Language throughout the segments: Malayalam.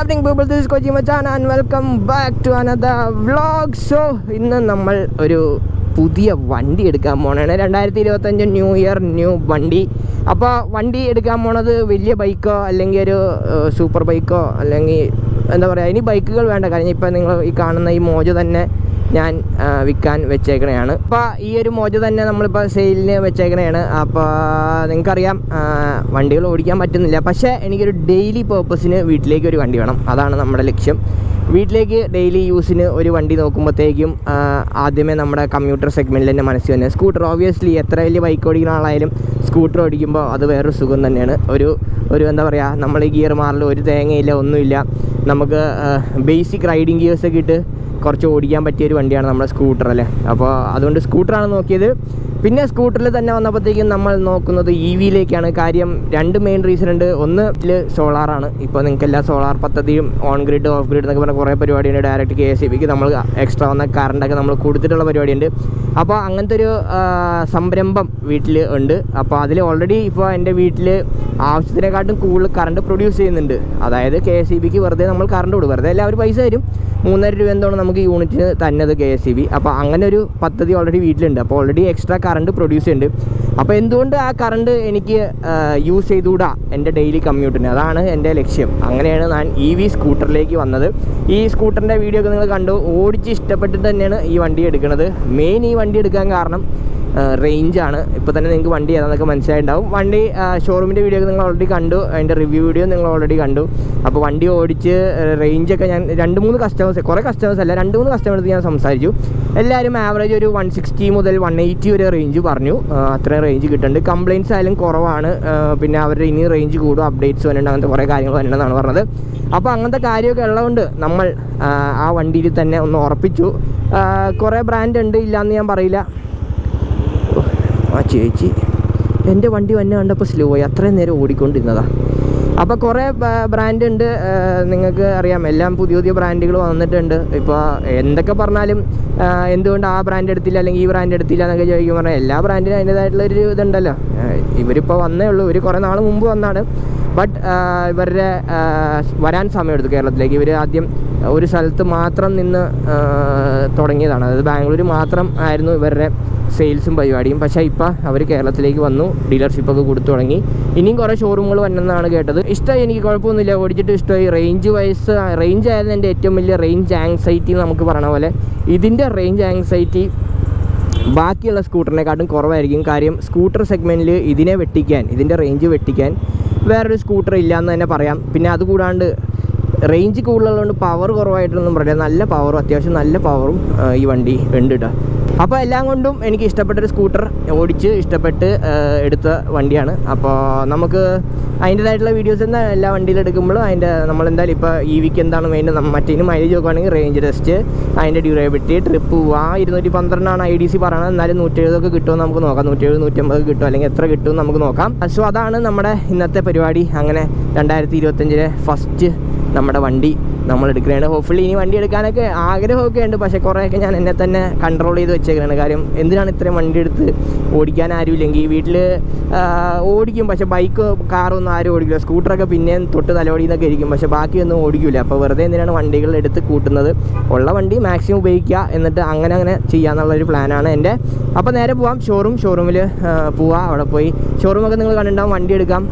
Evening people, this is Koji Machan and welcome back to another vlog. So ഇന്ന് നമ്മൾ ഒരു പുതിയ വണ്ടി എടുക്കാൻ പോകണതാണ്. 2025 ന്യൂ ഇയർ ന്യൂ വണ്ടി. അപ്പോൾ വണ്ടി എടുക്കാൻ പോണത് വലിയ ബൈക്കോ അല്ലെങ്കിൽ ഒരു സൂപ്പർ ബൈക്കോ അല്ലെങ്കിൽ എന്താ പറയുക, ഇനി ബൈക്കുകൾ വേണ്ട. കാരണം ഇപ്പോൾ നിങ്ങൾ ഈ കാണുന്ന ഈ മോജോ തന്നെ ഞാൻ വിൽക്കാൻ വെച്ചേക്കണതാണ്. അപ്പോൾ ഈ ഒരു മോജോ തന്നെ നമ്മളിപ്പോൾ സെയിലിന് വെച്ചേക്കണതാണ്. അപ്പോൾ നിങ്ങൾക്കറിയാം വണ്ടികൾ ഓടിക്കാൻ പറ്റുന്നില്ല. പക്ഷേ എനിക്കൊരു ഡെയിലി പേർപ്പസിന് വീട്ടിലേക്ക് ഒരു വണ്ടി വേണം. അതാണ് നമ്മുടെ ലക്ഷ്യം. വീട്ടിലേക്ക് ഡെയിലി യൂസിന് ഒരു വണ്ടി നോക്കുമ്പോഴത്തേക്കും ആദ്യമേ നമ്മുടെ കമ്മ്യൂട്ടർ സെഗ്മെൻറ്റിൽ തന്നെ മനസ്സിൽ തന്നെ സ്കൂട്ടർ. ഓബ്വിയസ്ലി എത്ര വലിയ ബൈക്ക് ഓടിക്കുന്ന ആളായാലും സ്കൂട്ടർ ഓടിക്കുമ്പോൾ അത് വേറൊരു സുഖം തന്നെയാണ്. ഒരു എന്താ പറയുക, നമ്മൾ ഈ ഗിയർ മാറൽ ഒരു തേങ്ങയില്ല, ഒന്നുമില്ല. നമുക്ക് ബേസിക് റൈഡിങ് ഗിയേഴ്സൊക്കെ ഇട്ട് കുറച്ച് ഓടിക്കാൻ പറ്റിയൊരു വണ്ടിയാണ് നമ്മുടെ സ്കൂട്ടർ അല്ലേ. അപ്പോൾ അതുകൊണ്ട് സ്കൂട്ടറാണ് നോക്കിയത്. പിന്നെ സ്കൂട്ടറിൽ തന്നെ വന്നപ്പോഴത്തേക്കും നമ്മൾ നോക്കുന്നത് EVയിലേക്കാണ്. കാര്യം രണ്ട് മെയിൻ റീസൺ ഉണ്ട്. ഒന്ന് സോളാറാണ്. ഇപ്പോൾ നിങ്ങൾക്ക് എല്ലാ സോളാർ പദ്ധതിയും ഓൺ ഗ്രിഡ് ഓഫ് ഗ്രിഡ് എന്നൊക്കെ പറഞ്ഞ കുറേ പരിപാടിയുണ്ട്. ഡയറക്റ്റ് KSEBക്ക് നമ്മൾ എക്സ്ട്രാ വന്ന കറണ്ടൊക്കെ നമ്മൾ കൊടുത്തിട്ടുള്ള പരിപാടിയുണ്ട്. അപ്പോൾ അങ്ങനത്തെ ഒരു സംരംഭം വീട്ടിൽ ഉണ്ട്. അപ്പോൾ അതിൽ ഓൾറെഡി ഇപ്പോൾ എൻ്റെ വീട്ടിൽ ആവശ്യത്തിനെക്കാട്ടും കൂടുതൽ കറണ്ട് പ്രൊഡ്യൂസ് ചെയ്യുന്നുണ്ട്. അതായത് KSEBക്ക് വെറുതെ നമ്മൾ കറണ്ട് കൊടുക്കും. വെറുതെ എല്ലാവരും പൈസ തരും. 3,500 രൂപ എന്താണ് നമുക്ക് യൂണിറ്റിന് തന്നത് KSEB. അപ്പോൾ അങ്ങനെ ഒരു പദ്ധതി ഓൾറെഡി വീട്ടിലുണ്ട്. അപ്പോൾ ഓൾറെഡി എക്സ്ട്രാ കറണ്ട് പ്രൊഡ്യൂസ് ചെയ്യുന്നുണ്ട്. അപ്പോൾ എന്തുകൊണ്ട് ആ കറണ്ട് എനിക്ക് യൂസ് ചെയ്തുകൂടാ എൻ്റെ ഡെയിലി കമ്മ്യൂട്ടിന്? അതാണ് എൻ്റെ ലക്ഷ്യം. അങ്ങനെയാണ് ഞാൻ EV സ്കൂട്ടറിലേക്ക് വന്നത്. ഈ സ്കൂട്ടറിൻ്റെ വീഡിയോ ഒക്കെ നിങ്ങൾ കണ്ടു. ഓടിച്ച് ഇഷ്ടപ്പെട്ടിട്ട് തന്നെയാണ് ഈ വണ്ടി എടുക്കുന്നത്. മെയിൻ ഈ വണ്ടി എടുക്കാൻ കാരണം റേഞ്ചാണ്. ഇപ്പോൾ തന്നെ നിങ്ങൾക്ക് വണ്ടി ഏതാണെന്നൊക്കെ മനസ്സിലായിട്ടുണ്ടാവും. വണ്ടി ഷോറൂമിൻ്റെ വീഡിയോ ഒക്കെ നിങ്ങൾ ഓൾറെഡി കണ്ടു. അതിൻ്റെ റിവ്യൂ വീഡിയോ നിങ്ങൾ ഓൾറെഡി കണ്ടു. അപ്പോൾ വണ്ടി ഓടിച്ച് റേഞ്ചൊക്കെ ഞാൻ 2-3 കസ്റ്റമേഴ്സ്, കുറേ കസ്റ്റമേഴ്സ് അല്ല, 2-3 കസ്റ്റമേഴ്സ് ഞാൻ സംസാരിച്ചു. എല്ലാവരും ആവറേജ് ഒരു 160 മുതൽ 180 വരെ റേഞ്ച് പറഞ്ഞു. അത്രയും റേഞ്ച് കിട്ടുന്നുണ്ട്. കംപ്ലയിൻറ്റ്സ് ആയാലും കുറവാണ്. പിന്നെ അവരുടെ ഇനി റേഞ്ച് കൂടും, അപ്ഡേറ്റ്സ് വരുന്നുണ്ട്, അങ്ങനത്തെ കുറേ കാര്യങ്ങൾ വരുന്നുണ്ടെന്നാണ് പറഞ്ഞത്. അപ്പോൾ അങ്ങനത്തെ കാര്യമൊക്കെ ഉള്ളതുകൊണ്ട് നമ്മൾ ആ വണ്ടിയിൽ തന്നെ ഒന്ന് ഉറപ്പിച്ചു. കുറേ ബ്രാൻഡ് ഉണ്ട്, ഇല്ലയെന്ന് ഞാൻ പറയില്ല. ആ ചേച്ചി എൻ്റെ വണ്ടി വന്നെ കണ്ടപ്പോൾ സ്ലോ ആയി. അത്രയും നേരം ഓടിക്കൊണ്ടിരുന്നതാണ്. അപ്പോൾ കുറേ ബ്രാൻഡ് ഉണ്ട്. നിങ്ങൾക്ക് അറിയാം, എല്ലാം പുതിയ ബ്രാൻഡുകൾ വന്നിട്ടുണ്ട്. ഇപ്പോൾ എന്തൊക്കെ പറഞ്ഞാലും എന്തുകൊണ്ട് ആ ബ്രാൻഡ് എടുത്തില്ല അല്ലെങ്കിൽ ഈ ബ്രാൻഡ് എടുത്തില്ല എന്നൊക്കെ ചോദിക്കും. പറഞ്ഞാൽ എല്ലാ ബ്രാൻഡിനും അതിൻ്റേതായിട്ടുള്ളൊരു ഇതുണ്ടല്ലോ. ഇവരിപ്പോൾ വന്നേ ഉള്ളൂ. ഇവർ കുറേ നാൾ മുമ്പ് വന്നാണ്. ബട്ട് ഇവരുടെ വരാൻ സമയമെടുത്തു കേരളത്തിലേക്ക്. ഇവർ ആദ്യം ഒരു സ്ഥലത്ത് മാത്രം നിന്ന് തുടങ്ങിയതാണ്. അതായത് ബാംഗ്ലൂർ മാത്രം ആയിരുന്നു ഇവരുടെ സെയിൽസും പരിപാടിയും. പക്ഷേ ഇപ്പോൾ അവർ കേരളത്തിലേക്ക് വന്നു, ഡീലർഷിപ്പൊക്കെ കൊടുത്തു തുടങ്ങി. ഇനിയും കുറേ ഷോറൂമുകൾ വന്നെന്നാണ് കേട്ടത്. ഇഷ്ടമായി, എനിക്ക് കുഴപ്പമൊന്നുമില്ല, ഓടിച്ചിട്ട് ഇഷ്ടമായി. റേഞ്ച് ആയിരുന്നു എൻ്റെ ഏറ്റവും വലിയ റേഞ്ച് ആങ്സൈറ്റി എന്ന് നമുക്ക് പറയണ പോലെ. ഇതിൻ്റെ റേഞ്ച് ആങ്സൈറ്റി ബാക്കിയുള്ള സ്കൂട്ടറിനെക്കാട്ടും കുറവായിരിക്കും. കാര്യം സ്കൂട്ടർ സെഗ്മെൻറ്റിൽ ഇതിൻ്റെ റേഞ്ച് വെട്ടിക്കാൻ വേറൊരു സ്കൂട്ടർ ഇല്ലയെന്ന് തന്നെ പറയാം. പിന്നെ അതുകൂടാണ്ട് റേഞ്ച് കൂടുതലുള്ളതുകൊണ്ട് പവർ കുറവായിട്ടൊന്നും പറയാം. നല്ല പവറും, അത്യാവശ്യം നല്ല പവറും ഈ വണ്ടി ഉണ്ട് കേട്ടോ. അപ്പോൾ എല്ലാം കൊണ്ടും എനിക്ക് ഇഷ്ടപ്പെട്ടൊരു സ്കൂട്ടർ, ഓടിച്ച് ഇഷ്ടപ്പെട്ട് എടുത്ത വണ്ടിയാണ്. അപ്പോൾ നമുക്ക് അതിൻ്റേതായിട്ടുള്ള വീഡിയോസ് എന്താ എല്ലാ വണ്ടിയിലും എടുക്കുമ്പോഴും നമ്മളെന്തായാലും ഇപ്പോൾ EVക്ക് എന്താണ് മെയിൻ, മറ്റേതിന് മൈലേജ് നോക്കുകയാണെങ്കിൽ റേഞ്ച് ടെസ്റ്റ്, അതിൻ്റെ ഡ്യൂറബിലിറ്റി, ട്രിപ്പ് പോവുക. 212 IDC പറയണത്. എന്നാലും 170 കിട്ടുമെന്ന് നമുക്ക് നോക്കാം. 170-150 കിട്ടും, അല്ലെങ്കിൽ എത്ര കിട്ടുമെന്ന് നമുക്ക് നോക്കാം. സോ അതാണ് നമ്മുടെ ഇന്നത്തെ പരിപാടി. അങ്ങനെ 2025 ഫസ്റ്റ് നമ്മുടെ വണ്ടി നമ്മൾ എടുക്കുകയാണ്. ഹോപ്പ്ഫുള്ളി ഇനി വണ്ടി എടുക്കാനൊക്കെ ആഗ്രഹമൊക്കെ ഉണ്ട്. പക്ഷേ കുറേയൊക്കെ ഞാൻ എന്നെ തന്നെ കൺട്രോൾ ചെയ്ത് വെച്ചേക്കുകയാണ്. കാര്യം എന്തിനാണ് ഇത്രയും വണ്ടി എടുത്ത് ഓടിക്കാൻ ആരുമില്ലെങ്കിൽ വീട്ടിൽ ഓടിക്കും. പക്ഷേ ബൈക്ക് കാറൊന്നും ആരും ഓടിക്കില്ല. സ്കൂട്ടറൊക്കെ പിന്നെയും തൊട്ട് തലോടിയെന്നൊക്കെ ഇരിക്കും. പക്ഷേ ബാക്കിയൊന്നും ഓടിക്കില്ല. അപ്പോൾ വെറുതെ എന്തിനാണ് വണ്ടികൾ എടുത്ത് കൂട്ടുന്നത്? ഉള്ള വണ്ടി മാക്സിമം ഉപയോഗിക്കുക, എന്നിട്ട് അങ്ങനെ ചെയ്യാന്നുള്ളൊരു പ്ലാനാണ് എൻ്റെ. അപ്പോൾ നേരെ പോവാം ഷോറൂമിൽ പോവാം. അവിടെ പോയി ഷോറൂമൊക്കെ നിങ്ങൾ കണ്ടിട്ടുണ്ടാവും. വണ്ടി എടുക്കാം,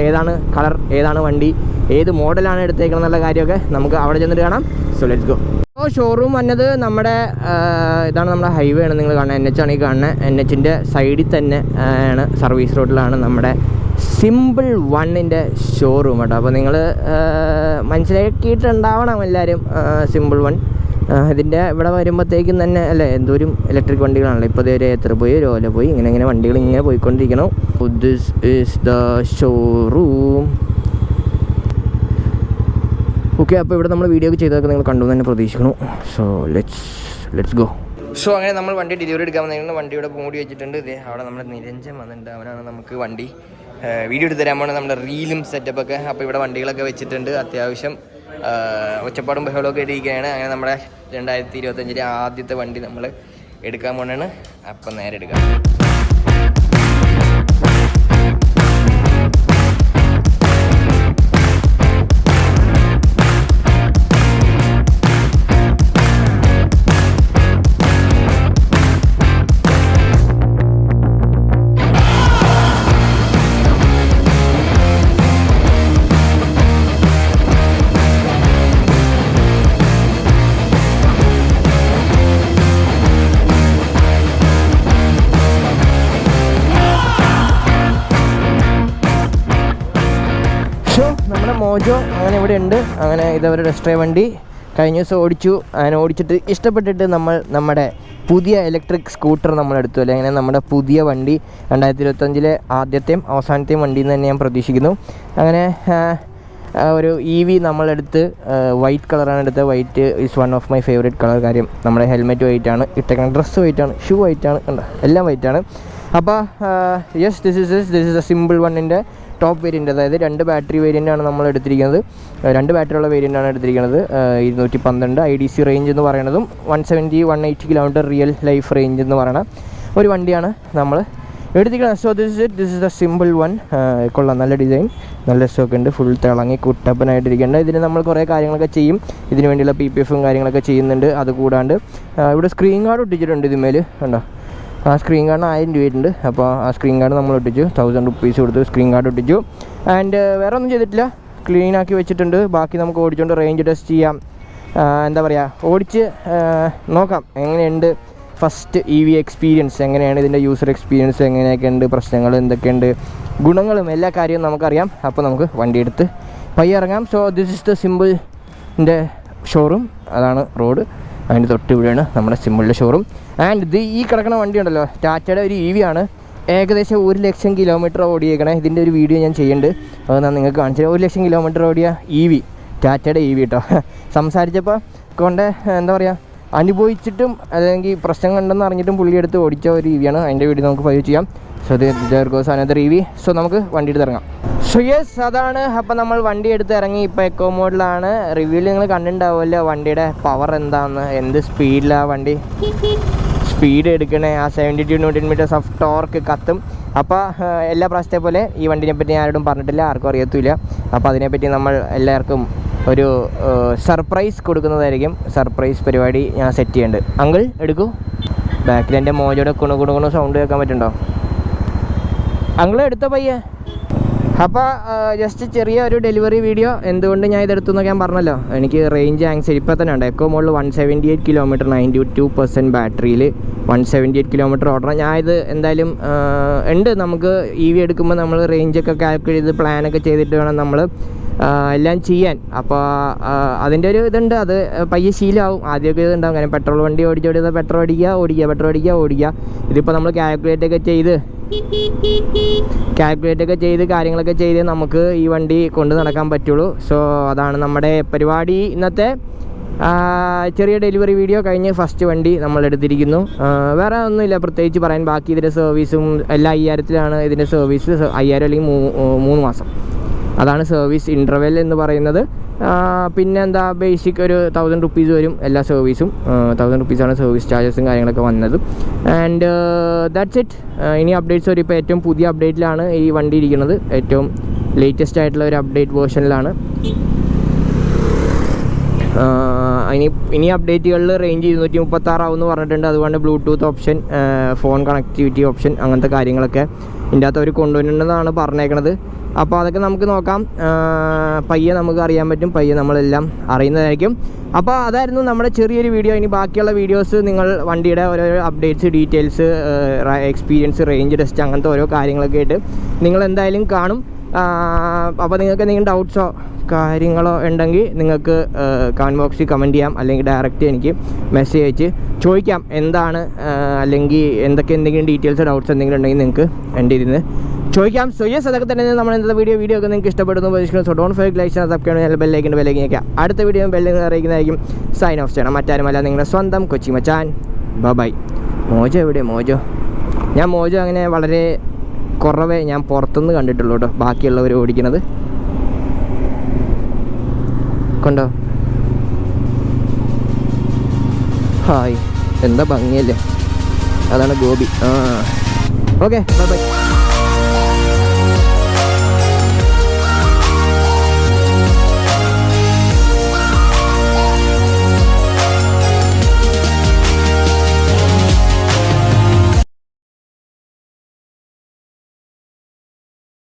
ഏതാണ് കളർ, ഏതാണ് വണ്ടി, ഏത് മോഡലാണ് എടുത്തേക്കണം എന്നുള്ള കാര്യമൊക്കെ നമുക്ക് അവിടെ ചെന്നിട്ട് കാണാം. So let's go. അപ്പോൾ ഷോറൂം വന്നത് നമ്മുടെ ഇതാണ്, നമ്മുടെ ഹൈവേ ആണ് നിങ്ങൾ കാണുന്നത്. NH ആണ് ഈ കാണുന്നത്. NHൻ്റെ സൈഡിൽ തന്നെ ആണ്, സർവീസ് റോഡിലാണ് നമ്മുടെ സിമ്പിൾ വണ്ണിൻ്റെ ഷോറൂം കേട്ടോ. അപ്പോൾ നിങ്ങൾ മനസ്സിലാക്കിയിട്ടുണ്ടാവണം എല്ലാവരും സിമ്പിൾ വൺ. ഇതിൻ്റെ ഇവിടെ വരുമ്പോഴത്തേക്കും തന്നെ അല്ലേ എന്തോരം ഇലക്ട്രിക് വണ്ടികളാണല്ലോ. ഇപ്പോൾ ഒരു ഏത്തർ പോയി, ഒരു ഓല പോയി, ഇങ്ങനെ വണ്ടികൾ ഇങ്ങനെ പോയിക്കൊണ്ടിരിക്കണം. This is the showroom. Okay, അപ്പോൾ ഇവിടെ നമ്മൾ വീഡിയോ ഒക്കെ ചെയ്തൊക്കെ നിങ്ങൾ കണ്ടു തന്നെ പ്രതീക്ഷിക്കണം. So let's go. സോ അങ്ങനെ നമ്മൾ വണ്ടി ഡെലിവറി എടുക്കാൻ വന്നിരുന്നു. വണ്ടിയുടെ മൂടി വെച്ചിട്ടുണ്ട്. ഇതേ അവിടെ നമ്മുടെ നിരഞ്ജൻ വന്നിട്ടുണ്ട്. അവനാണ് നമുക്ക് വണ്ടി വീഡിയോ എടുത്ത് തരാൻ പോകുന്നത്, നമ്മുടെ റീലും സെറ്റപ്പൊക്കെ. അപ്പോൾ ഇവിടെ വണ്ടികളൊക്കെ വെച്ചിട്ടുണ്ട്. അത്യാവശ്യം ഒച്ചപ്പാടും ബഹളമൊക്കെ ഇരിക്കുകയാണ്. അങ്ങനെ നമ്മുടെ 2025 ആദ്യത്തെ വണ്ടി നമ്മൾ എടുക്കാൻ പോകുന്നതാണ്. അപ്പം നേരെ എടുക്കാം. മോജോ അങ്ങനെ ഇവിടെ ഉണ്ട്. അങ്ങനെ ഇതവരുടെ ടെസ്റ്റ് ഡ്രൈവ് വണ്ടി കഴിഞ്ഞ ദിവസം ഓടിച്ചു. അങ്ങനെ ഓടിച്ചിട്ട് ഇഷ്ടപ്പെട്ടിട്ട് നമ്മൾ നമ്മുടെ പുതിയ ഇലക്ട്രിക് സ്കൂട്ടർ നമ്മളെടുത്തു. അല്ലെ അങ്ങനെ നമ്മുടെ പുതിയ വണ്ടി 2025 ആദ്യത്തെയും അവസാനത്തെയും വണ്ടിയിൽ നിന്ന് തന്നെ ഞാൻ പ്രതീക്ഷിക്കുന്നു. അങ്ങനെ ഒരു EV നമ്മളെടുത്ത് വൈറ്റ് കളറാണ് എടുത്തത്. White is one of my favourite colour. കാര്യം നമ്മുടെ ഹെൽമെറ്റ് വൈറ്റാണ്, ഇട്ടേക്കുന്ന ഡ്രസ്സ് വൈറ്റാണ്, ഷൂ വൈറ്റാണ്, കണ്ടോ എല്ലാം വൈറ്റാണ്. അപ്പോൾ yes this is A simple വണ്ണിൻ്റെ ടോപ്പ് വേരിയൻ്റ്. അതായത് 2 ബാറ്ററി വേരിയൻ്റാണ് നമ്മൾ എടുത്തിരിക്കുന്നത്. 2 ബാറ്ററിയുള്ള വേരിയൻ്റാണ് എടുത്തിരിക്കുന്നത്. 212 IDC റേഞ്ച് എന്ന് പറയുന്നതും 170-180 കിലോമീറ്റർ റിയൽ ലൈഫ് റേഞ്ച് എന്ന് പറയുന്ന ഒരു വണ്ടിയാണ് നമ്മൾ എടുത്തിരിക്കുന്നത്. So this is the simple one. കൊള്ളാം, നല്ല ഡിസൈൻ, നല്ല സ്റ്റോക്ക് ഉണ്ട്, ഫുൾ തിളങ്ങി കുട്ടപ്പനായിട്ടിരിക്കേണ്ട. ഇതിന് നമ്മൾ കുറേ കാര്യങ്ങളൊക്കെ ചെയ്യും. ഇതിന് വേണ്ടിയുള്ള PPFും കാര്യങ്ങളൊക്കെ ചെയ്യുന്നുണ്ട്. അതുകൂടാണ്ട് ഇവിടെ സ്ക്രീൻ ഗാർഡ് ഒട്ടിച്ചിട്ടുണ്ട് ഇതിന്മേൽ, കണ്ടോ. ആ സ്ക്രീൻ ഗാർഡിന് 1000 രൂപയുണ്ട്. അപ്പോൾ ആ സ്ക്രീൻ ഗാർഡ് നമ്മൾ ഒട്ടിച്ചു, 1000 റുപ്പീസ് കൊടുത്ത് സ്ക്രീൻ ഗാർഡ് ഒട്ടിച്ചു. ആൻഡ് വേറെ ഒന്നും ചെയ്തിട്ടില്ല, ക്ലീനാക്കി വെച്ചിട്ടുണ്ട്. ബാക്കി നമുക്ക് ഓടിച്ചുകൊണ്ട് റേഞ്ച് ടെസ്റ്റ് ചെയ്യാം. എന്താ പറയുക, ഓടിച്ച് നോക്കാം എങ്ങനെയുണ്ട് ഫസ്റ്റ് EV എക്സ്പീരിയൻസ്, എങ്ങനെയാണ് ഇതിൻ്റെ യൂസർ എക്സ്പീരിയൻസ്, എങ്ങനെയൊക്കെ ഉണ്ട്, പ്രശ്നങ്ങൾ എന്തൊക്കെയുണ്ട്, ഗുണങ്ങളും എല്ലാ കാര്യവും നമുക്കറിയാം. അപ്പോൾ നമുക്ക് വണ്ടി എടുത്ത് പയ്യെ ഇറങ്ങാം. സോ ദിസ് ഇസ് ദ സിമ്പിളിൻ്റെ ഷോറൂം. അതാണ് റോഡ്, അതിൻ്റെ തൊട്ട് ഇവിടെയാണ് നമ്മുടെ സിമ്പിളിൻ്റെ ഷോറൂം. ആൻഡ് ഈ കിടക്കുന്ന വണ്ടി ഉണ്ടല്ലോ, ടാറ്റയുടെ ഒരു EV ആണ്. ഏകദേശം 1,00,000 കിലോമീറ്റർ ഓടിയേക്കണേ. ഇതിൻ്റെ ഒരു വീഡിയോ ഞാൻ ചെയ്യുന്നുണ്ട്, അത് ഞാൻ നിങ്ങൾക്ക് കാണിച്ചു തരാം. 1,00,000 കിലോമീറ്റർ ഓടിയ EV, ടാറ്റയുടെ EV കേട്ടോ. സംസാരിച്ചപ്പോൾ കൊണ്ട് എന്താ പറയുക, അനുഭവിച്ചിട്ടും അല്ലെങ്കിൽ പ്രശ്നം കണ്ടെന്ന് അറിഞ്ഞിട്ടും പുള്ളിയെടുത്ത് ഓടിച്ച ഒരു EV ആണ്. അതിൻ്റെ വീഡിയോ നമുക്ക് ഫൈവ് ചെയ്യാം. So there goes another EV. So നമുക്ക് വണ്ടി എടുത്ത് ഇറങ്ങാം. സോ യെസ്, അതാണ്. അപ്പോൾ നമ്മൾ വണ്ടി എടുത്ത് ഇറങ്ങി. ഇപ്പോൾ എക്കോ മോഡിലാണ്. റിവ്യൂവിൽ നിങ്ങൾ കണ്ടിട്ടുണ്ടാവുമല്ലോ വണ്ടിയുടെ പവർ എന്താണെന്ന്, എന്ത് സ്പീഡിലാണ് വണ്ടി സ്പീഡ് എടുക്കണേ. ആ 72 Nm ഓഫ് ടോർക്ക് കത്തും. അപ്പോൾ എല്ലാ പ്രാവശ്യത്തെ പോലെ ഈ വണ്ടിനെ പറ്റി ഞാൻ ആരോടും പറഞ്ഞിട്ടില്ല, ആർക്കും അറിയത്തില്ല. അപ്പോൾ അതിനെപ്പറ്റി നമ്മൾ എല്ലാവർക്കും ഒരു സർപ്രൈസ് കൊടുക്കുന്നതായിരിക്കും. സർപ്രൈസ് പരിപാടി ഞാൻ സെറ്റ് ചെയ്യുന്നുണ്ട്. അങ്കിൾ എടുക്കൂ. ബാക്കിൽ എൻ്റെ മോജോടെ കുണു സൗണ്ട് കേൾക്കാൻ പറ്റുന്നുണ്ടോ? അങ്കിൾ എടുത്ത പയ്യെ. അപ്പോൾ ജസ്റ്റ് ചെറിയ ഒരു ഡെലിവറി വീഡിയോ. എന്തുകൊണ്ട് ഞാൻ ഇതെടുത്തു എന്നൊക്കെ ഞാൻ പറഞ്ഞല്ലോ. എനിക്ക് റേഞ്ച് ആങ്സൈറ്റി ഇപ്പോൾ തന്നെ ഉണ്ട്. എക്കോ മോഡിൽ 178 കിലോമീറ്റർ 92% ബാറ്ററിയിൽ 178 കിലോമീറ്റർ ഓടണം. ഞാൻ ഇത് എന്തായാലും ഉണ്ട്. നമുക്ക് EV എടുക്കുമ്പോൾ നമ്മൾ റേഞ്ചൊക്കെ കാൽക്കുലേറ്റ് ചെയ്ത് പ്ലാനൊക്കെ ചെയ്തിട്ട് വേണം നമ്മൾ എല്ലാം ചെയ്യാൻ. അപ്പോൾ അതിൻ്റെ ഒരു ഇതുണ്ട്, അത് പയ്യെ ശീലമാവും. ആദ്യമൊക്കെ ഇതുണ്ടാവും. കാരണം പെട്രോൾ വണ്ടി ഓടിച്ചോടിയത് പെട്രോൾ അടിക്കുക. ഇതിപ്പോൾ നമ്മൾ കാൽക്കുലേറ്റ് ഒക്കെ ചെയ്ത് കാര്യങ്ങളൊക്കെ ചെയ്ത് നമുക്ക് ഈ വണ്ടി കൊണ്ട് നടക്കാൻ പറ്റുള്ളൂ. സോ അതാണ് നമ്മുടെ പരിപാടി ഇന്നത്തെ. ചെറിയ ഡെലിവറി വീഡിയോ കഴിഞ്ഞ് ഫസ്റ്റ് വണ്ടി നമ്മൾ എടുത്തിരിക്കുന്നു. വേറെ ഒന്നുമില്ല പ്രത്യേകിച്ച് പറയാൻ. ബാക്കി ഇതിൻ്റെ സർവീസും എല്ലാം 5000-ലാണ് ഇതിൻ്റെ സർവീസ്. 5000 അല്ലെങ്കിൽ 3 മാസം, അതാണ് സർവീസ് ഇൻ്റർവെൽ എന്ന് പറയുന്നത്. പിന്നെ എന്താ, ബേസിക് ഒരു 1000 റുപ്പീസ് വരും എല്ലാ സർവീസും. 1000 റുപ്പീസാണ് സർവീസ് ചാർജസും കാര്യങ്ങളൊക്കെ വന്നത്. And that's it. ഇനി അപ്ഡേറ്റ്സ് വരും. ഇപ്പോൾ ഏറ്റവും പുതിയ അപ്ഡേറ്റിലാണ് ഈ വണ്ടി ഇരിക്കുന്നത്. ഏറ്റവും ലേറ്റസ്റ്റ് ആയിട്ടുള്ള ഒരു അപ്ഡേറ്റ് വേർഷനിലാണ്. ഇനി അപ്ഡേറ്റുകളിൽ റേഞ്ച് 236 ആവുമെന്ന് പറഞ്ഞിട്ടുണ്ട്. അതുകൊണ്ട് Bluetooth option, phone connectivity option, അങ്ങനത്തെ കാര്യങ്ങളൊക്കെ ഇതിൻ്റെ അകത്ത് അവർ കൊണ്ടുവരണമെന്നാണ് പറഞ്ഞേക്കണത്. അപ്പോൾ അതൊക്കെ നമുക്ക് നോക്കാം. പയ്യെ നമുക്ക് അറിയാൻ പറ്റും, പയ്യെ നമ്മളെല്ലാം അറിയുന്നതായിരിക്കും. അപ്പോൾ അതായിരുന്നു നമ്മുടെ ചെറിയൊരു വീഡിയോ. ഇനി ബാക്കിയുള്ള വീഡിയോസ് നിങ്ങൾ വണ്ടിയുടെ ഓരോ updates, details, experience, range test, അങ്ങനത്തെ ഓരോ കാര്യങ്ങളൊക്കെ ആയിട്ട് നിങ്ങൾ എന്തായാലും കാണും. അപ്പോൾ നിങ്ങൾക്ക് എന്തെങ്കിലും ഡൗട്ട്സോ കാര്യങ്ങളോ ഉണ്ടെങ്കിൽ നിങ്ങൾക്ക് കമൻറ്റ് ബോക്സിൽ കമൻറ്റ് ചെയ്യാം. അല്ലെങ്കിൽ ഡയറക്റ്റ് എനിക്ക് മെസ്സേജ് അയച്ച് ചോദിക്കാം എന്താണ്, അല്ലെങ്കിൽ എന്തെങ്കിലും ഡീറ്റെയിൽസ്, ഡൗട്ട്സ് എന്തെങ്കിലും ഉണ്ടെങ്കിൽ നിങ്ങൾക്ക് എൻ്റെ ഇതിന് ചോദിക്കാം. സോ യെസ്, അതൊക്കെ തന്നെ നമ്മൾ ഇന്നത്തെ വീഡിയോ ഒക്കെ നിങ്ങൾക്ക് ഇഷ്ടപ്പെടുന്നു പ്രതീക്ഷിക്കുന്നു. So don't forget like subscribe ബെല്ലൈക്കൻ വയ്ക്കുക. അടുത്ത വീഡിയോ ബെല്ലിൽ അറിയിക്കുന്നതായിരിക്കും. സൈൻ ഓഫ് ചെയ്യണം. മറ്റാരുമല്ല, നിങ്ങളുടെ സ്വന്തം കൊച്ചി മച്ചാൻ. ബൈ. മോജോ എവിടെ? ഞാൻ മോജോ അങ്ങനെ വളരെ കുറവേ ഞാൻ പുറത്തുനിന്ന് കണ്ടിട്ടുള്ളൂ കേട്ടോ, ബാക്കിയുള്ളവർ ഓടിക്കുന്നത്. കണ്ടോ? ഹായ്, എന്താ ഭംഗിയല്ലേ. അതാണ് ഗോപി. Okay, by.